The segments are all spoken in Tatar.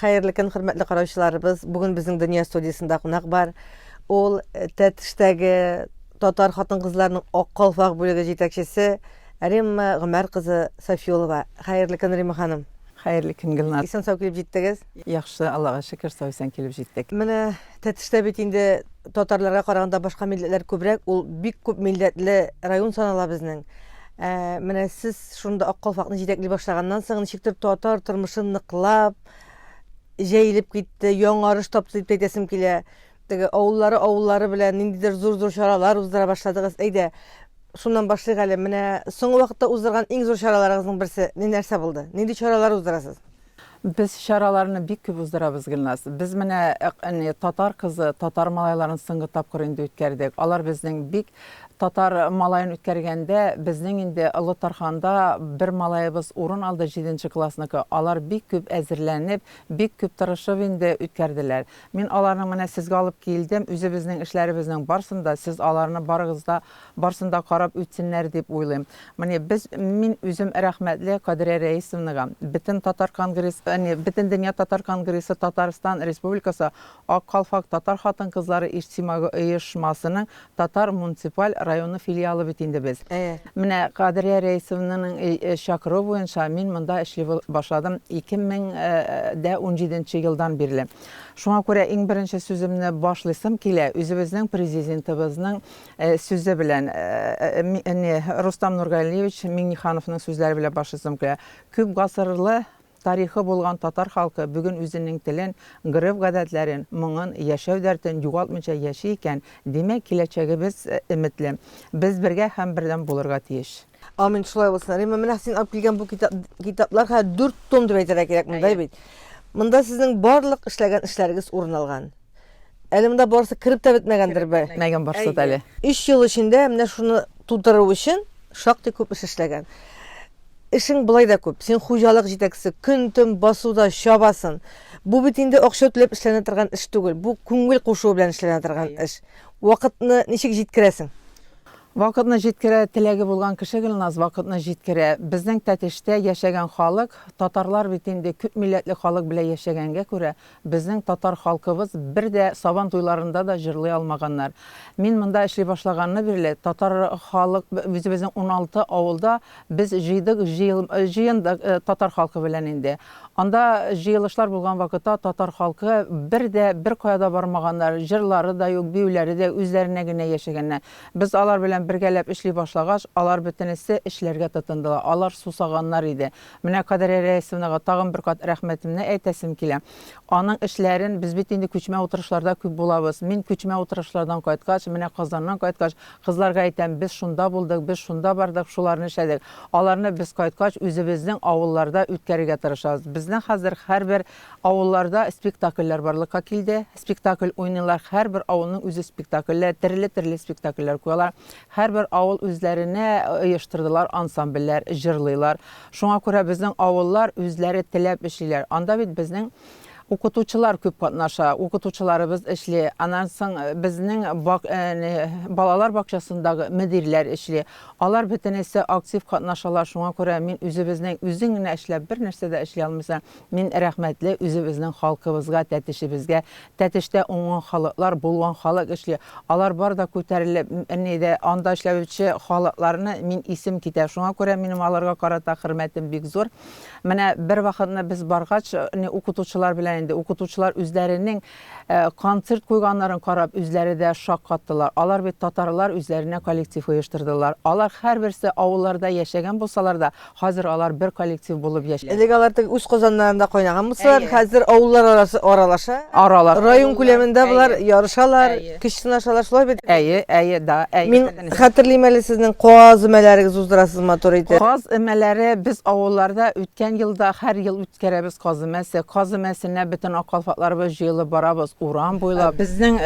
Hayırlı gün, hürmetli kardeşlerimiz. Bugün bizim Dünya Stüdyosu'nda konak var. Ol Tetiş'teki Tatar hatın kızlarının Akkalfak bölüge yetekçisi Rimma Ömer kızı Safiyolova. Hayırlı gün Rimma hanım. Hayırlı gün Gülnaz. İsen sağ kelip jittiniz. Yaxşı, Allah'a şükür sağ kelip jittik. Mene Tetiş'te bitinde Tatarlara karaganda başka milletler köprek. Ol bik köp milletli rayon sanala bizning. Mene siz şunda Akkalfak'ны yetekli başlagandan soň nişikdir Tatar turmuşyn nyklap jeyilip gitdi, yoňarış tapsyp dedim kile. Oğulları bilen nindidir zor şaralar uzdara başladığız. Eyde şundan başlayık hali. Mene soňky wagtda uzdurgan iň zor şaralaryňyň birisi ne nerse boldy? Nindi şaralar uzdurasız? Biz şaralarını bik köp uzdurabız Gülnaz. Biz mene Tatar kızı, Tatar malaylaryň syňgy tapkyrynda ütkerdik. Alar bizning bik Tatar malayını ütkergende bizning indi Ulu Tarxanda bir malayыбыз orun aldı 7-nji klassnyky. Alar bik köp äzirlenip, bik köp tırışıp indi ütkerdiler. Men alarny mene sizge alıp geldim. Üzi bizning işleribizning barsında siz alarny barsında karap ütsinler dep oylaym. Men üzüm rahmetli Kadriye Reisovnaga bütün Tatar Kongress, bütün Dünya Tatar Kongresi Tataristan Respublikası Akkalfak Tatar hатын kızları ijtimai uyuşmasynyň Tatar munisipal rayonu filialı bitinde biz. Mene Kadriye Reisovnanyň şakyry boýunça men munda işlep başladım 2017-nji ýyldan birli. Şoňa görä iň birinji sözümni başlasam kile özübizning prezidentimiziň sözü bilen Rustam Nurgaliyevich Minnihanowyň sözleri bilen başlasam kile köp gasyrly tarihi bolgan Tatar halkı bugün özünün tilin, gırıv gadetlerin, muňun, yaşaw dertin ýogaltmynça ýaşy eken, demek kileçegimiz ümitli. Biz birge hem birden bolurga tiýiş. Amin, şulay bolsun. Rimma, men sen alıp kelgen bu kitaplar 4 tom dep aýtara gerek munda bit. Munda sizin barlyk işlegen işleriňiz orun algan. Elimde borsa kirip de bitmegendir be. Bitmegen borsa däli. 3 ýyl içinde mene şunu tuturyp üçin şakty köp iş işlegen. İşin bulay da köp. Sen hujalyk jetekçisi gün-tün basuda şabasın. Bu bitinde okşa ötlep işlene turgan iş tugul. Bu köngül goşuw bilen işlene turgan iş. Wagtny nişik jetkiresin? Wagtny jetkire tilegi bolgan kişi Gülnaz wagtny jetkire. Bizning Tetişde yaşagan halyk Tatarlar bitinde köp milletli halyk bilen yaşaganga görä bizning Tatar halkybız bir de saban toýlarynda da jırlay almaganlar. Men munda işli başlaganyny birle Tatar halyk bizning 16 awulda biz jyýynda Tatar halky bilen indi. Anda jyýylışlar bolgan wagtda Tatar halky bir koýada barmaganlar, jırlary da ýok, biýleri de özlerine gine yaşaganlar. Biz alar bilen birgelep işli başlagaç, alar bütünesi işlerge tutundular. Alar susaganlar idi. Mene Kadriye Reisovnaga tagın bir kat rahmetimni ätesim kile. Anyň işlerin biz bitinde küçme oturuşlarda köp bolabız. Men küçme oturuşlardan gaýtgaç, mene Kazandan gaýtgaç, kızlarga aýtam, biz şunda buldyk, biz şunda bardyk, şularny işledik. Alarny biz gaýtgaç özübizning awullarda ütkerige tyrşabız. Bizden hazır her bir awullarda spektakller barlyka kildi. Spektakl oýnanlar, her bir awulnyň özü spektakller, terli spektakller koýarlar. Her bir awul özlerine ýyştyrdylar, ansambller, jırlylar. Şoňa görä bizning awullar özleri tilep işler. Anda bizning okutucular köp gatnaşa, okutucularybız işli, anan soň bizning balalar bakçasındaky müdirler işli. Alar bütünesi aktiv gatnaşalar. Şoňa görä men özübizning üzüňne işlep bir nersede işli almysam, men rahmetli özübizning halkybızga, Tetişibizge, Tetişde oňan halyklar, bolgan halyk işli. Alar bar da köterilip, anda işlewçi halyklaryny men isim kiter. Şoňa görä menim alarga karata hürmetim bik zor. Mene bir wagtda biz bargaç okutucular bilen indi. Okutucular özlerinin konsert koyganlaryň karap özleri de şak kattılar. Alar ve Tatarlar özlerine kolektiv uyuşturdular. Alar her birisi awullarda yaşagan bolsalar da hazır alar bir kolektiv bolup yaşaýar. Elegalarda üç kozanlarında koynagan bolsalar, hazır awullar arası aralaşa. Rayon köleminde bular yarışalar, kişinaşalar şolay bit. Men hatırlaýmam ele sizin qoğaz ümeleriňiz uzdurasızmy torýdy? Qoğaz ümeleri biz awullarda ötken ýylda her ýyl ütkerebis qoğaz ümesi. Qoğaz ümesine bütün Akkalfaklarybız jyýylyp barabız uran boýlap. Bizning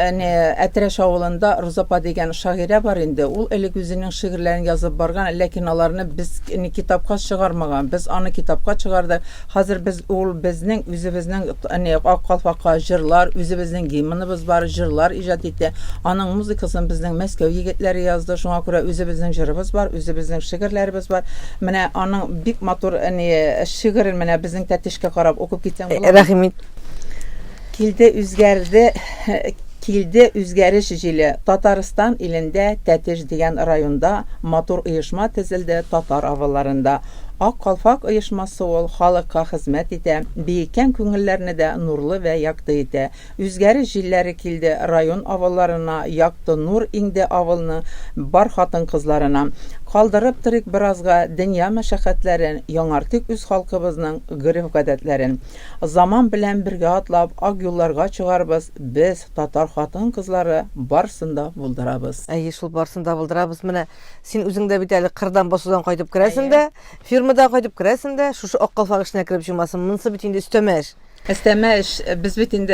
Ätreş awulunda Ruzapa degen şagyra bar indi. Ol elik özüniň şigirlerini ýazyp bargan, lekin alarny biz kitapga çygarmagan. Biz any kitapga çygardyk. Hazır biz ol bizning özübizning Akkalfakka jyrlar, özübizning gimnimiz bar, jyrlar ijat etdi. Anyň muzikasyny bizning Moskwa ýigitleri ýazdy. Şoňa görä özübizning jyrybız bar, özübizning şigirlerimiz bar. Mene anyň bik motor şigir mene bizning Tetişke karap okup gitsem bolar. Rahimit. Kilde üzgəriş jili Tataristan ilində Tətiş degan rayonda motor uyushma tizildi Tatar avıllarında. Aq Qalfaq uyushması ol xalqqa xizmət edə, beyikən көңілләрне дә nurlu və yaktı edə. Üzgəriş jilləri kildi rayon avıllarına, yaktı nur indi avılını bar xатын kızlarına. Kaldırıp tırık birazga dünya məşəqqətlərin, yanartık üz xalqımızның qırıf qədətlərin. Zaman bilən birgə atlab, aq yollarga çıgarbız, biz Tatar xатын kızları barsında buldurabız. Шул барсында булдырабыз. Менә син үзең дә бит әле кырдан басудан кайтып керәсең дә, фирмада кайтып керәсең дә, шушы ак калфак эшенә кирип җумасың. Монысы бит инде өстәмә эш. İstəmə iş, biz bit indi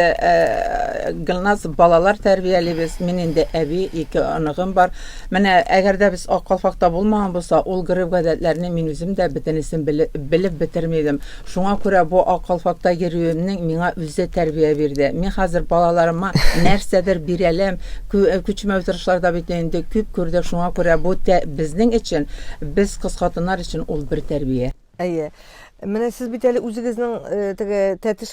Gülnaz balalar tərbiyəliyik. Min indi əbi, 2 anığım var. Mənə əgər də biz aq qalfaqda bulmağın bolsa, ol qırıb qədətlərini min üzüm də bitinisin bilib bitirməydim. Şuna görə bu aq qalfaqda yeriyimnin mənə üzə tərbiyə verdi. Mən hazır balalarıma nərsədir birələm, küçmə ötürüşlərdə bit indi küp gördük. Şuna görə bu bizning üçün, biz qız xatınlar üçün ol bir tərbiyə. Әйе. Менә сез бит әле үзегезнең теге Тәтеш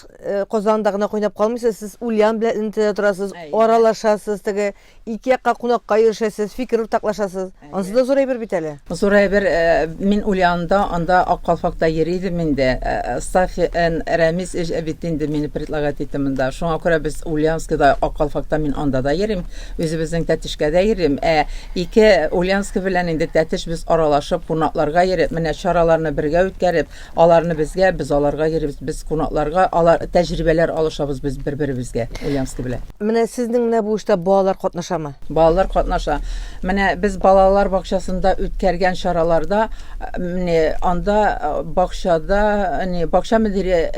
Казанда гына куйнап калмыйсыз, сез Ульян белән интә торасыз, аралашасыз, теге ике якка кунакка ирешәсез, фикер уртаклашасыз. Ансы да зур әйбер бит әле. Зур әйбер, мин Ульянда, анда ак калфакта йөридем инде. Сафи Рәмис бит инде мине предлагать итте монда. Шуңа күрә без Ульянскида ак калфакта мин анда да йөрим, үзебезнең Тәтешкә дә йөрим. Ике Ульянский белән инде Тәтеш biz аралашып кунакларга йөреп, менә чараларны бергә үткәреп, аларны безгә, без аларга йөрибез, без кунакларга, алар тәҗрибәләр алышабыз biz бер-беребезгә Ульянский белән. Менә сезнең менә бу эштә балалар катнашамы? Балалар катнаша. Менә biz балалар бакчасында үткәргән чараларда, менә анда бакчада, бакча мөдире,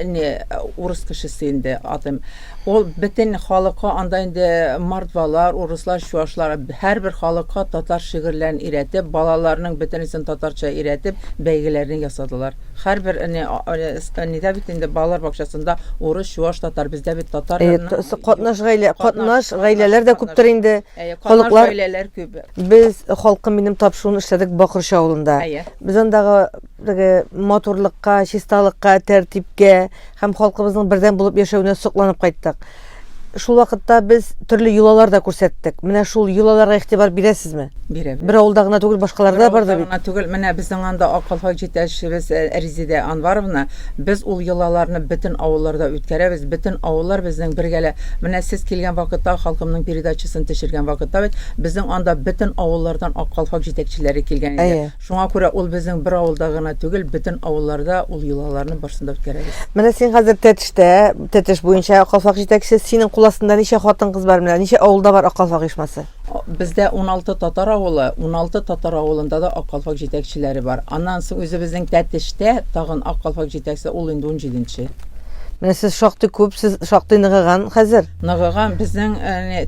урыс кешесе инде атым. Ol bütün халыкка анда инде мордвалар, урыслар, чуашлар, һәр бер халыкка татар шигырьләрен өйрәтеп, балаларның бөтенесен татарча өйрәтеп, бәйгеләрне ясадылар. Һәр бер нидә бит инде балалар бакчасында урыс, чуаш, татар, бездә бит татар. Катнаш гаиләләр дә күптер инде. Халыклар гаиләләр күп. Без халкым минем тапшыруын эшләдек Бакырчы авылында. Без андагы моторлыкка, чисталыкка, тәртипкә һәм халкыбызның бердәм булып яшәүенә сокланып кайттык. Шул вакытта без төрле юлалар да күрсәттек. Менә шул юлаларга игътибар бирәсезме? Бирәм. Бер авылда гына түгел, башкаларда бар да бит. Түгел, менә безнең анда ак калфак җитәкчебез Резидә Анваровна, без ул юлаларны бөтен авылларда үткәрәбез. Бөтен авыллар безнең бергәлә. Менә сез килгән вакытта халкымның передачасын төшергән вакытта бит безнең анда бөтен авыллардан ак калфак җитәкчеләре килгән иде. Шуңа күрә ул безнең бер авылда гына түгел, бөтен авылларда ул юлаларны барсында үткәрәбез. Менә син хәзер Тәтеш буенча ак калфак җитәкчесе, синең астында ничә хатын кыз бар менә, ничә авылда бар ак калфак оешмасы? Бездә 16 татар авылы, 16 татар авылында да ак калфак җитәкчеләре бар. Аннан соң үзебезнең Тәтештә тагын ак калфак җитәкчесе ул инде 17-нче. Менә сез шактый күп, сез шактый ныгыган хәзер. Ныгыган безнең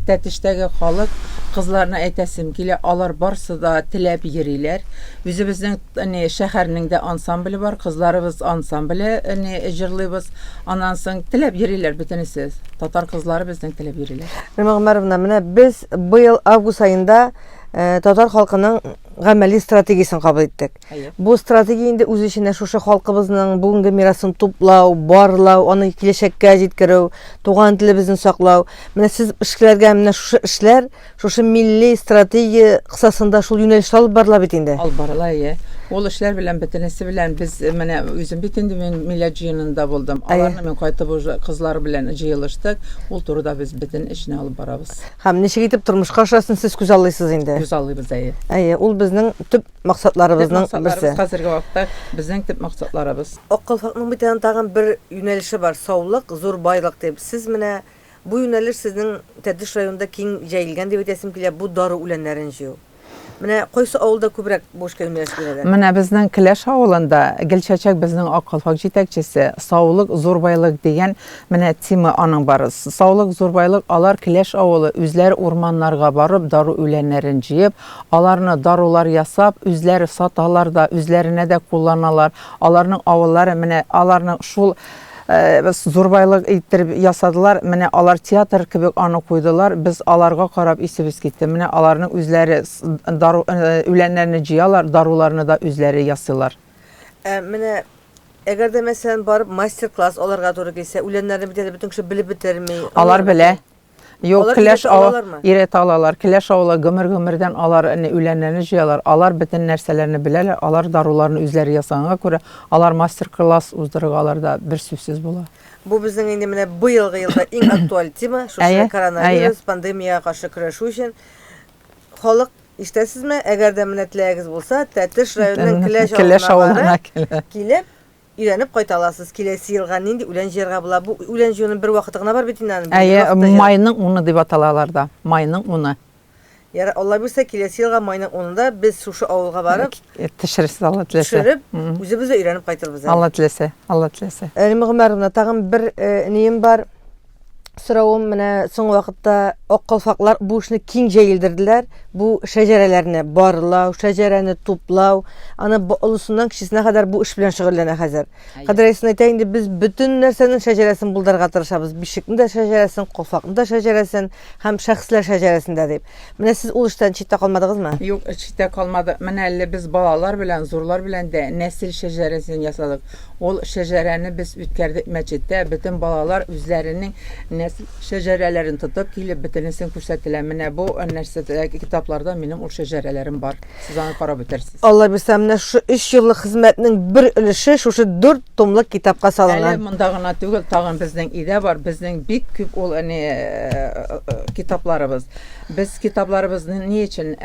Тәтештәге халык кызларны әйтәсем килә, алар барсы да теләп йөриләр. Үзебезнең шәһәрнең дә ансамбле бар, кызларыбыз ансамбле җырлыйбыз. Аннан соң теләп йөриләр бөтенесе. Татар кызлары безнең теләп йөриләр. Мәгълүматларына менә без быел август айында татар халкының гамәли стратегиясын кабул иттек. Бу стратегия инде үз иченә шушы халкыбызның бүгенге мирасын туплау, барлау, аны киләчәккә җиткерү, туган телебезне саклау. Менә сез эшләргә менә шушы эшләр, шушы милли стратегия кысасында шул юнәлештә алып барыла бит инде. Алып барыла, Ул эшләр белән бөтенесе белән без менә үзем бит инде мен милләт җыенында булдым. Аларны мен кайтып уже кызлар белән җыелыштык. Ул турыда без бөтен эшне алып барабыз. Һәм ничек итеп тормышка ашасын сез күз алыйсыз инде? Күз алыйбыз, ул безнең төп максатларыбызның берсе. Хәзерге вакытта безнең төп максатларыбыз. Ак калфакның бит тагын бер юнәлеше бар, саулык, зур байлык дип. Сез менә бу юнәлеш сезнең Тәтеш районында киң җәелгән дип әйтәсем килә, бу дары үләннәрен җыю. Менә кайсы авылда күбрәк бу эшкә юнәлеш бирәләр? Менә безнең Келәш авылында Гөлчәчәк безнең ак калфак җитәкчесе, саулык, зур байлык дигән менә тема аның бары. Саулык, зур байлык, алар Келәш авылы үзләре урманнарга барып, дару үләннәрен җыеп, аларны дарулар ясап, үзләре саталар да, үзләренә дә кулланалар. Аларның авыллары менә аларның шул зур байлык иттереп ясадылар. Менә алар театр кебек аны куйдылар. Без аларга карап исебез китте. Менә аларның үзләре үләннәрне җыялар, даруларны да үзләре ясыйлар. Менә Әгәр дә мәсәлән барып мастер-класс аларга туры килсә, үләннәрне бит бүтән кеше белеп бетерми. Алар белә. Юк, Алар Келәш өйрәтә алалармы? өйрәтә алалар. Келәш авылы гөмер-гөмердән алар үләннәрне җыялар. Алар бөтен нәрсәләрне беләләр. Алар даруларны үзләре ясаганга күрә, алар мастер-класс уздыргаларда бер сүзсез була. Бу безнең инде менә быелгы елда иң актуаль тема, шушы коронавирус пандемияга каршы көрәшү өчен. Халык ишетәсезме? Әгәр дә менә теләгегез булса, Тәтеш районының Келәш авылына килеп өйрәнеп кайта аласыз. Киләсе елга нинди үлән җыярга була? Бу үлән җыюның бер вакыты гына бар бит инде. Майның уны дип аталалар да. Майның уны. Яра, Алла бирсә, киләсе елга майның 10-ында без шушы авылга барып, Тешерсез Алла теләсә. төшереп, үзебез дә өйрәнеп кайтырбыз. Алла теләсә, Алла теләсә. Әлим Гомәровна, тагын бер нием бар. Соравым менә соң вакытта ак калфаклар бу эшне киң җәелдерделәр. Бу шәҗәрәләрне барлау, шәҗәрәне туплау, аны олысыннан кичесенә кадәр бу эш белән шөгыльләнә хәзер. Кадәресен әйтә инде, без бөтен нәрсәнең шәҗәрәсен булдырырга тырышабыз. Бишекне дә шәҗәрәсен, калфакны да шәҗәрәсен һәм шәхсләр шәҗәрәсен дә дип. Менә сез ул эштән читтә калмадыгызмы? Юк, читтә калмады. Менә әле без балалар белән, зурлар белән дә нәсел шәҗәрәсен ясадык. Ул шәҗәрәне без үткәрдек мәчеттә. Бөтен балалар үзләренең нәсел шәҗәрәләрен тотып килеп бөтенесен күрсәтелә. Менә бу нәрсәдә китапларда минем ул шәҗәрәләрем бар. Сез аны карап үтерсез. Алла бирсә, менә шу 3 еллык хезмәтнең бер өлеше шушы 4 томлык китапка Әле салынган. монда гына түгел, тагын безнең өйдә бар. Безнең бик күп ул китапларыбыз. Без китапларыбызны ни өчен?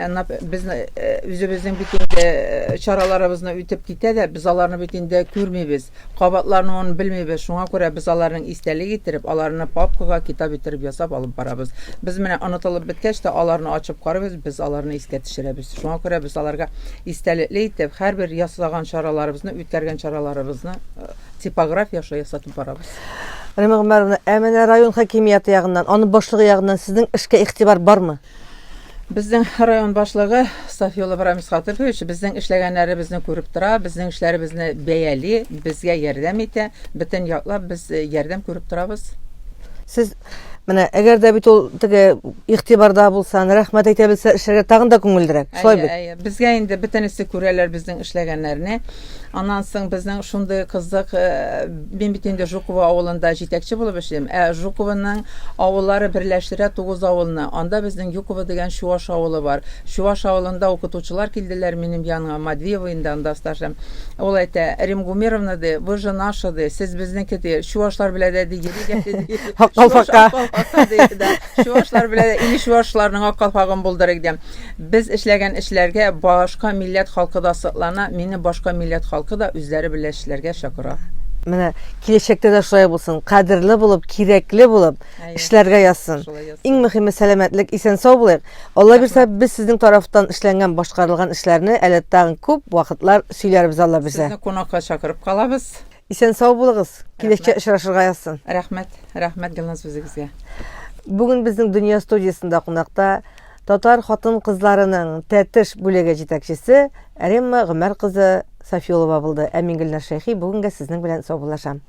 Без үзебезнең бит инде чараларыбызны үтеп китә дә, без аларны бит инде күрмибез. Кабатларны аны белмибез. Шуңа күрә без аларның истәлек иттереп, аларны папкага китап иттереп ясап алып барабыз. Без менә онытылып беткәч тә аларны ачып карыйбыз, без аларны искә төшерәбез. Шуңа күрә без аларга истәлекле итеп һәрбер ясаган чараларыбызны, үткәргән чараларыбызны типография аша ясатып барабыз. Римма Гомәровна, менә район хакимияте ягыннан, аның башлыгы ягыннан сезнең эшкә игътибар бармы? Безнең район башлыгы Сафиулла Ибраһим Исхатович безнең эшләгәннәребезне күреп тора, безнең эшләребезне бәяли, безгә ярдәм итә, бөтен яклап без ярдәм күреп торабыз. Сез менә әгәр дә бит ул теге игътибарда булсан, рәхмәт әйтә белсә, эшләргә тагын да күңеллерәк. Шулай бит. Безгә инде бөтенесе күрәләр безнең эшләгәннәрне. Аннан соң безнең шундый кызык, мин бит инде Жукова авылында җитәкче булып эшлим. Жукованың авыллары берләштерә 9 авылны. Анда безнең Юкова дигән Чуваш авылы бар. Чуваш авылында укытучылар килделәр минем яныма, Матвеева инде анда стажем. Ул әйтә, Рим Гумеровна ди, вы же наша ди, сез безнеке ди, Чувашлар белән дә ди, Калфакка. Чувашлар белән дә, Чувашларның ак калфагын булдырык дим. Без эшләгән эшләргә башка милләт халкы да соклана, мине башка милләт халкы да үзләре белән эшләргә чакыра. Менә киләчәктә дә шулай булсын, кадерле булып, кирәкле булып, эшләргә язсын. Иң мөһиме сәламәтлек, исән сау булыйк. Алла бирсә, без сезнең тарафтан эшләнгән, башкарылган эшләрне әле тагын күп вакытлар сөйләрбез, Алла бирсә. Сезне кунакка чакырып калабыз. Исән сау булыгыз. Киләчәктә очрашырга язсын. Рәхмәт, рәхмәт Гөлназ үзегезгә. Бүген безнең Дөнья студиясында кунакта татар хатын-кызларының Тәтеш бүлеге җитәкчесе Римма Гомәр кызы Сафиуллова булды. Ә мин Гөлнар Шәйхи, бүгенгә сезнең белән саубуллашам.